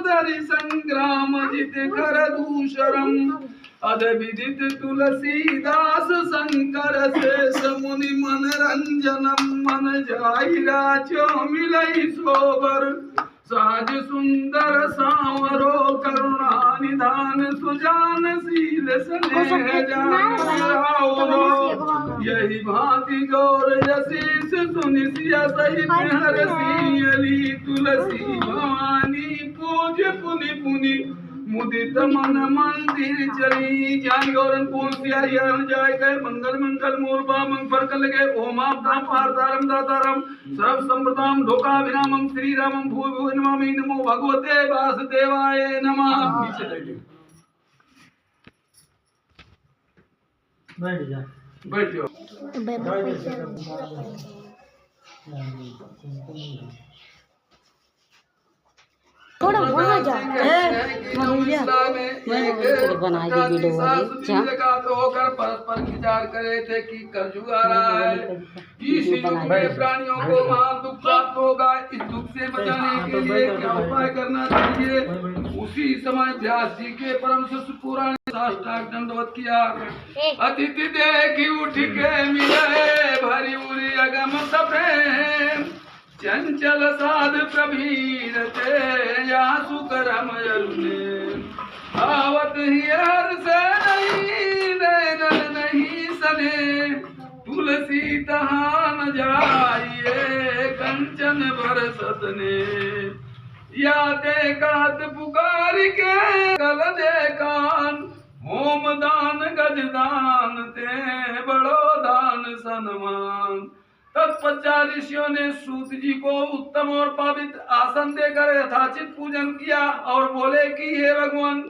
धरि संग्राम जित कर दूषरम अद विदित तुलसीदास शंकर शेष मुनि मनरंजनम मन जाई राजो मिलई सोबर सहज सुंदर सावरो करुणा निधान सुजान शील स्नेह जान यही भांति गौर यशीष सुनि सिया सहित हरसी अली तुलसी भवानी पूज पुनि पुनि मुदित मन मंदिर चली जान गौरन पूर्ण सिया यरन जाय गए मंगल मंगल मूर्वा मंग फरक लगे ओम आपदाम पारदारम दातारम सर्व संप्रदाम ढोका विरामम श्री रामम भूय भूय नमामि नमो भगवते वासुदेवाय नमः। बैठ जाओ थोड़ा वहाँ जा होकर परस्पर विचार करे थे कि कलयुग आ रहा है, इस युग में प्राणियों को महान दुख प्राप्त होगा। इस दुख से बचाने के लिए क्या उपाय करना चाहिए? उसी समय व्यास जी के परम शिष्य पुराण साष्टांग दंडवत किया। अतिथि देखी उठ के मिले भरी उरी अगम सप्रेम चंचल साध प्रवीण थे या सुकरम आवत ही हर से नहीं सने तुलसी तहाँ न जाइए कंचन बरसत ने या देखत पुकार के कल देकान होम दान गज दान ते बड़ो दान सन्मान। तत्पश्चात ऋषियों ने सूत जी को उत्तम और पवित्र आसन देकर यथाचित पूजन किया और बोले कि हे भगवान,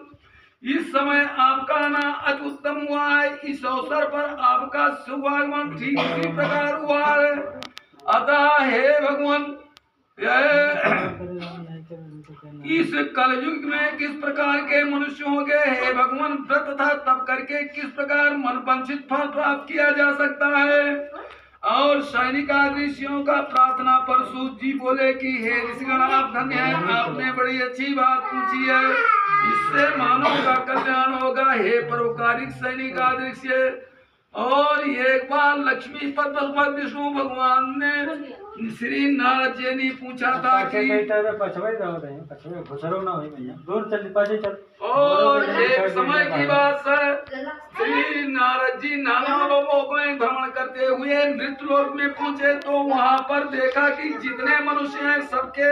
इस समय आपका आना अति उत्तम हुआ है। इस अवसर पर आपका शुभागमन ठीक इसी प्रकार हुआ है। अतः हे भगवान, इस कलयुग में किस प्रकार के मनुष्य होंगे? हे भगवान, व्रत तथा तप करके किस प्रकार मन वांछित फल प्राप्त किया जा सकता है? और सैनिका ऋषियों का प्रार्थना पर सूत जी बोले कि हे ऋषिगण, आप धन्य हैं, आपने बड़ी अच्छी बात पूछी है, इससे मानव का कल्याण होगा। हे परोपकारिक सैनिका ऋषि, और एक बार लक्ष्मी पर विष्णु भगवान ने श्री नारद जी ने पूछा था कि और एक समय की बात है, श्री नारद जी नाना लोगों में भ्रमण करते हुए मृत्युलोक में पहुंचे तो वहां पर देखा कि जितने मनुष्य हैं सबके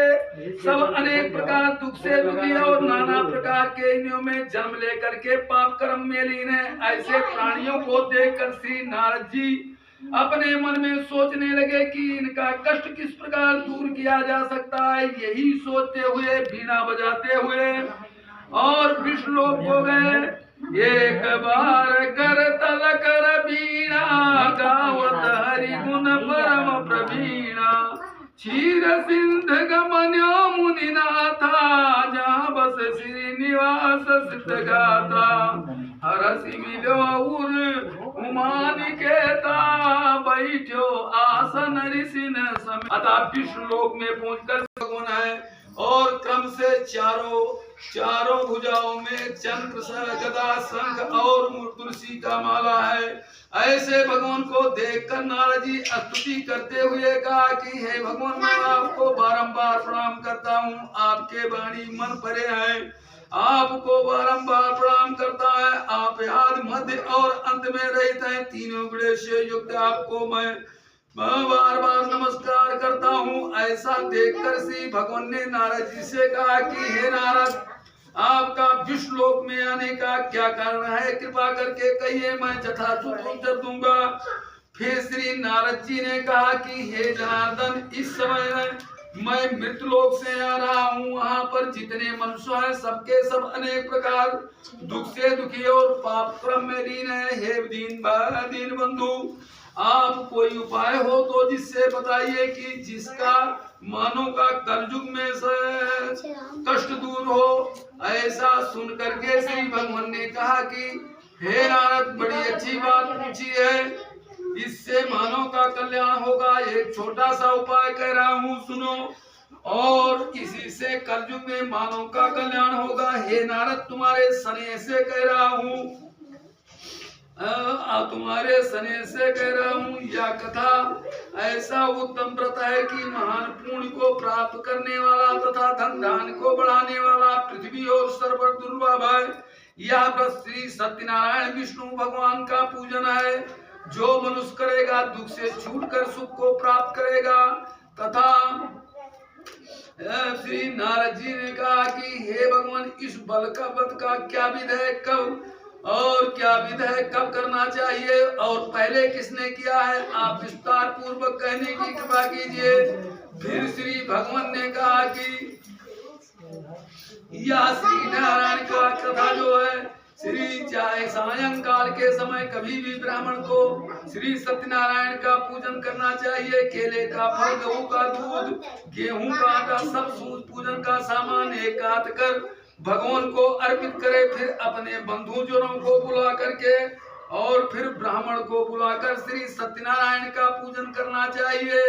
सब अनेक प्रकार दुख से दुखी और नाना प्रकार के इन्हों में जन्म लेकर के पाप कर्म में लीन है। ऐसे प्राणियों को देखकर श्री नारद जी अपने मन में सोचने लगे कि इनका कष्ट किस प्रकार दूर किया जा सकता है। यही सोचते हुए बीना बजाते हुए और विष्णुलोक हो गए। एक बार कर तल कर बीणा गावत हरि गुण परम प्रवीणा क्षीर सिंध गमन्यो मुनिनाथा जहाँ बस श्रीनिवास सिद्ध गाथा हरसि मिलो उर उमानिकेता बैठो आसन ऋषि न समय। अतः विष्णुलोक में पहुंचकर भगवान है और क्रम से चारों भुजाओं में चंद्र गदा शंख और तुलसी का माला है। ऐसे भगवान को देखकर नारद जी स्तुति करते हुए कहा कि हे भगवान, मैं आपको बारंबार प्रणाम करता हूँ, आपके वाणी मन परे हैं, आपको बारंबार प्रणाम करता है। आप आदि मध्य और अंत में रहते हैं, तीनों गुण से युक्त आपको मैं बार बार नमस्कार करता हूँ। ऐसा देखकर श्री भगवान ने नारद जी से कहा कि हे नारद, आपका विष्णुलोक में आने का क्या कारण है? कृपा करके कहिए, मैं यथाचित उत्तर दूंगा। फिर श्री नारद जी ने कहा कि हे जनार्दन, इस समय मैं मृत्युलोक से आ रहा हूँ, वहाँ पर जितने मनुष्य हैं सबके सब अनेक प्रकार दुख से दुखी और पाप क्रम में लीन है। हे दीन बंधु, आप कोई उपाय हो तो जिससे बताइए कि जिसका मानव का कलयुग में से कष्ट दूर हो। ऐसा सुन करके श्री भगवान ने कहा कि हे नारद, बड़ी अच्छी बात पूछी है, इससे मानव का कल्याण होगा। एक छोटा सा उपाय कह रहा हूँ, सुनो। और इसी से कलयुग में मानव का कल्याण होगा। हे नारद, तुम्हारे स्नेह से कह रहा हूँ, तुम्हारे स्नेह से कह रहा हूँ, यह कथा ऐसा उत्तम व्रत है कि महान पुण्य को प्राप्त करने वाला तथा धन धान को बढ़ाने वाला पृथ्वी और सर्व दुर्लभ है। यह व्रत श्री सत्यनारायण विष्णु भगवान का पूजन है। जो मनुष्य करेगा दुख से छूटकर सुख को प्राप्त करेगा। तथा श्री नारद जी ने कहा कि हे भगवान, इस बल का व्रत का क्या विध है, कब और क्या विध है, कब करना चाहिए और पहले किसने किया है, आप विस्तार पूर्वक कहने की कृपा कीजिए। फिर श्री भगवान ने कहा कि यह श्री नारायण का कथा जो है, श्री चाहे सायंकाल के समय कभी भी ब्राह्मण को श्री सत्यनारायण का पूजन करना चाहिए। केले का फल, गऊ का दूध, गेहूं का आटा, सब पूजन का सामान एक हाथ कर भगवान को अर्पित करे। फिर अपने बंधु जनों को बुला करके और फिर ब्राह्मण को बुलाकर श्री सत्यनारायण का पूजन करना चाहिए।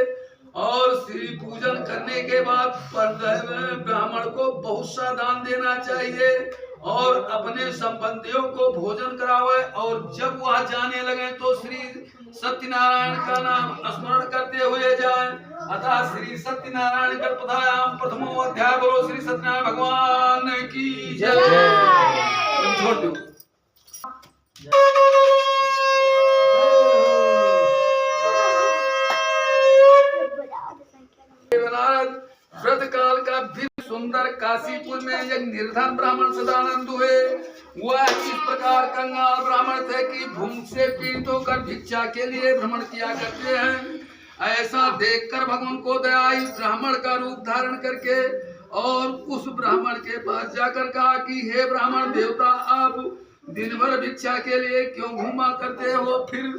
और श्री पूजन करने के बाद ब्राह्मण को बहुत सा दान देना चाहिए और अपने संबंधियों को भोजन करावे। और जब वह जाने लगे तो श्री सत्यनारायण का नाम स्मरण करते हुए जाए। अतः श्री सत्यनारायण कल्पतायाम प्रथमो अध्याय। बोलो श्री सत्यनारायण भगवान की जय। छोड़ दो। व्रत काल का भी सुंदर काशीपुर में एक निर्धन ब्राह्मण सदानंद हुए। वह इस प्रकार कंगाल ब्राह्मण थे कि भूख से पीड़ित होकर भिक्षा के लिए भ्रमण किया करते हैं। ऐसा देखकर भगवान को दया आई। ब्राह्मण का रूप धारण करके और उस ब्राह्मण के पास जाकर कहा कि हे ब्राह्मण देवता, आप दिन भर भिक्षा के लिए क्यों घूमा करते हो। फिर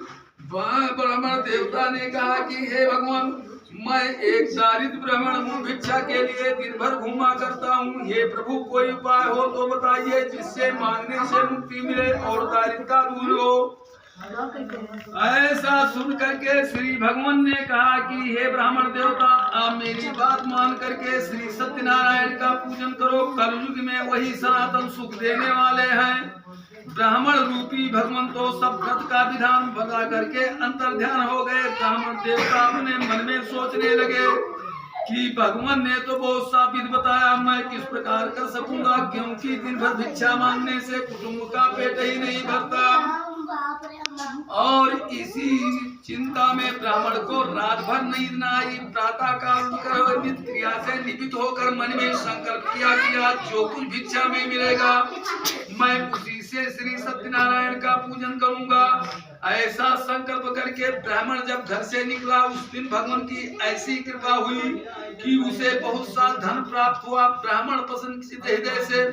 ब्राह्मण देवता ने कहा कि हे भगवान, मैं एक दारिद्र ब्राह्मण हूँ, भिक्षा के लिए दिन भर घूमा करता हूँ। हे प्रभु, कोई उपाय हो तो बताइए जिससे मांगने से मुक्ति मिले और दारिद्रता दूर हो। ऐसा सुन करके श्री भगवान ने कहा कि हे ब्राह्मण देवता, आप मेरी बात मान करके श्री सत्यनारायण का पूजन करो। कलयुग में वही सनातन सुख देने वाले हैं। ब्राह्मण रूपी भगवान तो सब व्रत का विधान बता करके अंतर ध्यान हो गए। ब्राह्मण देवता अपने मन में सोचने लगे कि भगवान ने तो बहुत सा विध बताया, मैं किस प्रकार कर सकूंगा, क्योंकि दिन भर भिक्षा मांगने से कुटुंब का पेट ही नहीं भरता। और इसी चिंता में ब्राह्मण को रात भर नींद न आई। प्रातः काल क्रिया से निमित्त होकर मन में संकल्प किया कि आज जो कुछ भिक्षा में मिलेगा मैं उसी से श्री सत्यनारायण का पूजन करूंगा। ऐसा संकल्प करके ब्राह्मण जब घर से निकला, उस दिन भगवान की ऐसी कृपा हुई कि उसे बहुत सा धन प्राप्त हुआ। ब्राह्मण पसंद हृदय से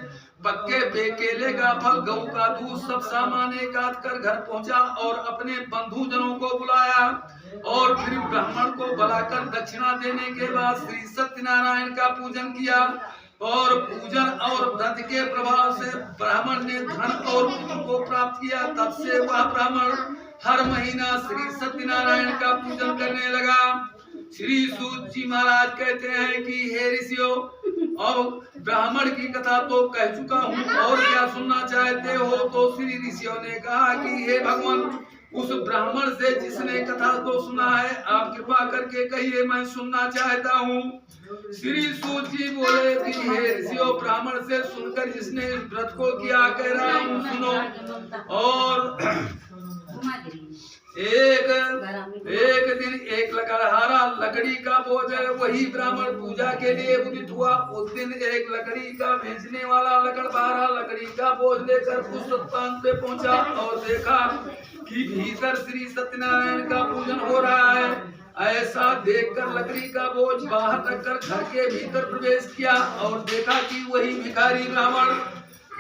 पक्के बेकेले का फल, गऊ का दूध, सब सामान एक आध कर घर पहुंचा और अपने बंधु जनों को बुलाया। और फिर ब्राह्मण को बुलाकर दक्षिणा देने के बाद श्री सत्यनारायण का पूजन किया। और पूजन और व्रत के प्रभाव से ब्राह्मण ने धन और पुत्र को प्राप्त किया। तब से वह ब्राह्मण हर महीना श्री सत्यनारायण का पूजन करने लगा। श्री सूत जी महाराज कहते हैं कि हे ऋषियों, अब ब्राह्मण की कथा तो कह चुका हूँ, और क्या सुनना चाहते हो। तो श्री ऋषियों ने कहा कि हे भगवान, उस ब्राह्मण से जिसने कथा को सुना है आप कृपा करके कहिए, मैं सुनना चाहता हूँ। श्री सूत जी बोले कि हे ऋषियों, ब्राह्मण से सुनकर जिसने इस व्रत को किया कह रहा हूँ, सुनो। और एक दिन एक लकड़हारा लकड़ी का बोझ है, वही ब्राह्मण पूजा के लिए उदित हुआ। उस दिन एक लकड़ी का बेचने वाला लकड़हारा लकड़ी का बोझ लेकर उस स्थान पे पहुंचा और देखा कि भीतर श्री सत्यनारायण का पूजन हो रहा है। ऐसा देखकर लकड़ी का बोझ बाहर रखकर घर के भीतर प्रवेश किया और देखा कि वही भिखारी ब्राह्मण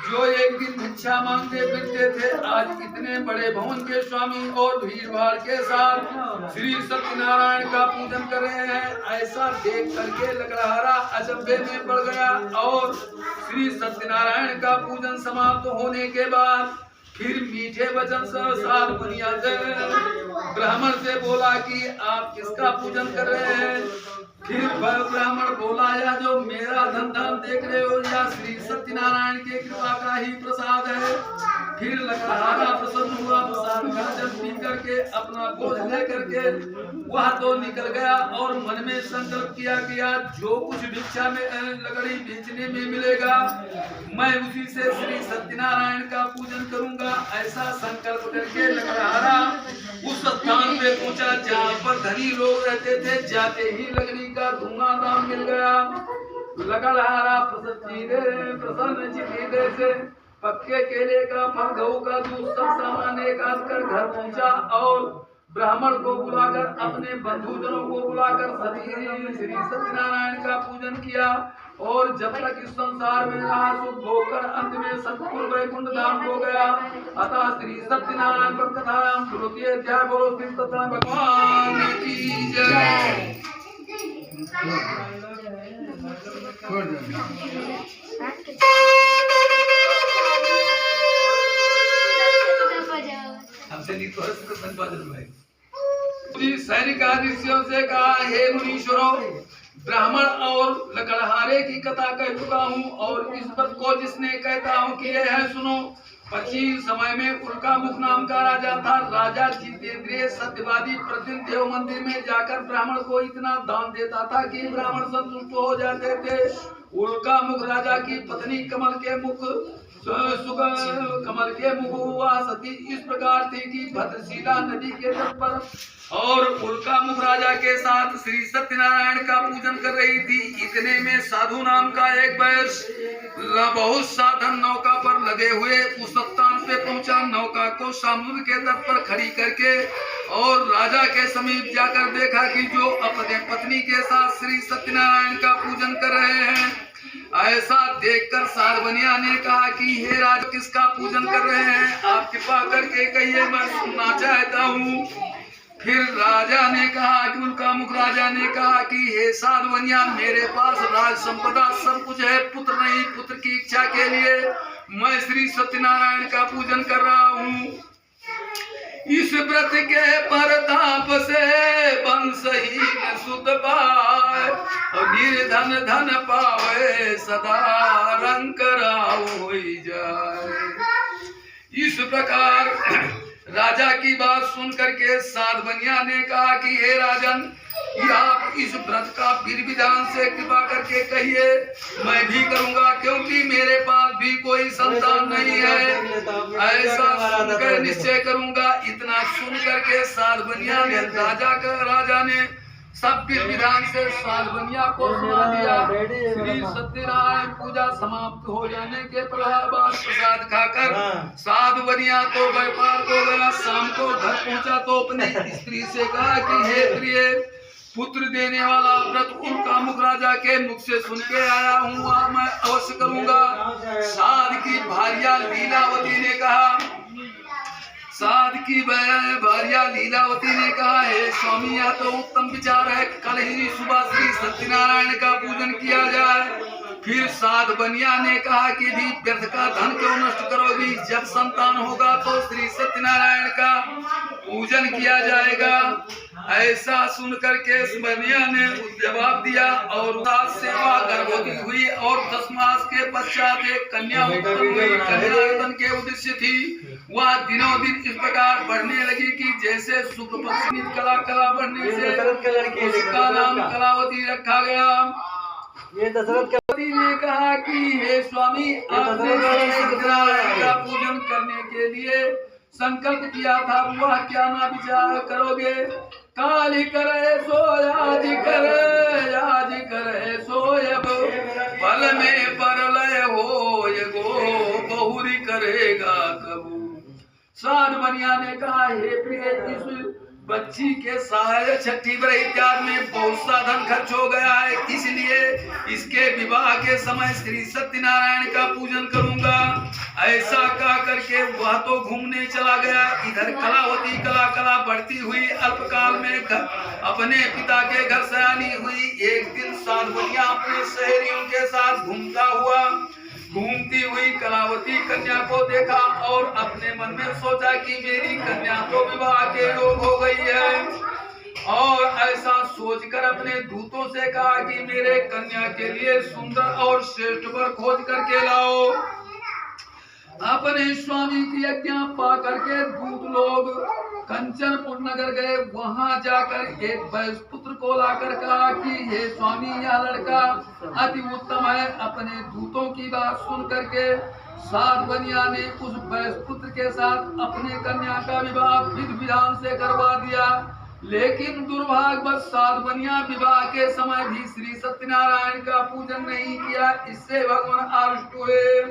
जो एक दिन भिक्षा मांगते फिरते थे, आज इतने बड़े भवन के स्वामी और भीड़ भाड़ के साथ श्री सत्यनारायण का पूजन कर रहे हैं। ऐसा देख करके लकड़हारा अचंभे में पड़ गया और श्री सत्यनारायण का पूजन समाप्त होने के बाद फिर मीठे वचन से साध बुनियाद ब्राह्मण से बोला कि आप किसका पूजन कर रहे हैं। फिर वह ब्राह्मण बोला, या जो मेरा धन धान देख रहे हो या श्री सत्यनारायण के कृपा का ही प्रसाद है। फिर लकड़हारा प्रसन्न हुआ, प्रसाद का जल पी करके अपना बोझ ले करके वह तो निकल गया और मन में संकल्प किया गया, जो कुछ भिक्षा में लकड़ी बेचने में मिलेगा मैं उसी से श्री सत्यनारायण का पूजन करूंगा। ऐसा संकल्प करके लकड़हारा उस स्थान पे पहुंचा जहाँ पर धनी लोग रहते थे। जाते ही लकड़ी का धुआंधार मिल गया। लकड़हारा प्रसन्न चित्त से पक्के केले का फल, गऊ का दूध, सब सामान एक आध कर घर पहुंचा और ब्राह्मण को बुलाकर अपने बंधुजनों को बुलाकर श्री सत्यनारायण का पूजन किया। और जब तक इस संसार में रहा सुख होकर अंत में सतपुर वैकुंठ धाम हो गया। अतः श्री सत्यनारायण पर कथायाम श्रुति अध्याय बोलो श्री सत्यनारायण भगवान की जय। हमसे नहीं तो संपादन भाई सैनिक ऋषियों से कहा, हे मुनीश्वरों, ब्राह्मण और लकड़हारे की कथा कह चुका हूँ और इस पद को जिसने कहता हूँ कि यह है सुनो। पश्चिम समय में उल्का मुख नाम का राजा था। राजा जितेंद्रिय सत्यवादी प्रतिदिन देव मंदिर में जाकर ब्राह्मण को इतना दान देता था कि ब्राह्मण संतुष्ट हो जाते थे। उल्का मुख राजा की पत्नी कमल के मुख हुआ सती इस प्रकार थी कि भद्रशिला नदी के तट पर और उल्का मुख राजा के साथ श्री सत्यनारायण का पूजन कर रही थी। इतने में साधु नाम का एक वैश्य बहुत साधन नौका पर लगे हुए उस स्थान पे पहुंचा। नौका को समुद्र के तट पर खड़ी करके और राजा के समीप जाकर देखा कि जो अपने पत्नी के साथ श्री सत्यनारायण का पूजन कर रहे हैं। ऐसा देखकर साधवनिया ने कहा कि हे राज, किसका पूजन कर रहे हैं? आप कृपा करके कहिए, मैं सुनना चाहता हूँ। फिर राजा ने कहा कि उल्का मुख राजा ने कहा कि हे साधवनिया, मेरे पास राज संपदा सब कुछ है, पुत्र नहीं, पुत्र की इच्छा के लिए मैं श्री सत्यनारायण का पूजन कर रहा हूँ। इस व्रत के परताप से वंश ही न सुध पाए और निर्धन धन पावे, सदा रंग राव होई जाए। इस प्रकार राजा की बात सुन करके साधवनिया ने कहा कि हे राजन, आप इस व्रत का विधि विधान से कृपा करके कहिए, मैं भी करूंगा, क्योंकि मेरे पास भी कोई संतान नहीं है। ऐसा सुनकर निश्चय करूंगा। इतना सुन करके साधवनिया ने राजा ने सब विधि विधान से साधवनिया को सुना दिया। श्री सत्यनारायण पूजा समाप्त हो जाने के बाद प्रसाद खाकर साधवनिया तो व्यापार को गया। शाम को घर पहुंचा तो अपनी स्त्री से कहा कि हे प्रिय, पुत्र देने वाला व्रत उल्का मुख राजा के मुख से सुन के आया हूँ, मैं अवश्य करूंगा। साध की भार्या लीलावती ने कहा, लीलावती ने कहा, हे स्वामी, यह तो उत्तम विचार है, कल ही सुबह श्री सत्यनारायण का पूजन किया जाए। फिर साधवनिया ने कहा कि भी व्यर्थ का धन क्यों नष्ट करोगी, जब संतान होगा तो श्री सत्यनारायण का पूजन किया जाएगा। ऐसा सुनकर के स्वनिया ने जवाब दिया और सेवा गर्भवती हुई और 10 मास के पश्चात एक कन्या उत्पन्न हुई। कन्या के उद्देश्य थी वह दिनों दिन इस प्रकार बढ़ने लगी कि जैसे शुक्ल पक्ष कला बढ़ने से उसका नाम कलावती रखा गया। ये दशरथ ने कहा कि हे स्वामी, आपने सत्यनारायण का पूजन करने के लिए संकल्प किया था, वह क्या ना विचार करोगे? काली करे सो आज करे सोयब, पल में परलय हो ये गो बहुरी करेगा कबू। साधवनिया ने कहा, हे प्रिय, इस बच्ची के सहाय छठी व्रत इत्यादि में बहुत सा धन खर्च हो गया है, इसलिए इसके विवाह के समय श्री सत्यनारायण का पूजन करूंगा। ऐसा कह करके वह तो घूमने चला गया। इधर कलावती कला बढ़ती हुई अल्पकाल में अपने पिता के घर सयानी हुई। एक दिन साधवनिया अपने सहेलियों के साथ घूमती हुई कलावती कन्या को देखा और अपने मन में सोचा कि मेरी कन्या तो विवाह के योग हो गई है। और ऐसा सोचकर अपने दूतों से कहा कि मेरे कन्या के लिए सुंदर और श्रेष्ठ वर खोज करके लाओ। अपने स्वामी की आज्ञा पा करके दूत लोग कंचनपुर नगर गए। वहां जाकर एक वैश्यपुत्र को लाकर कहा कि हे स्वामी, यह लड़का अति उत्तम है। अपने दूतों की बात सुन करके साधवनिया ने उस वैश्यपुत्र के साथ अपने कन्या का विवाह विधि विधान से करवा दिया। लेकिन दुर्भाग्यवश साधवनिया विवाह के समय भी श्री सत्यनारायण का पूजन नहीं किया। इससे भगवान आरुष्ट हुए।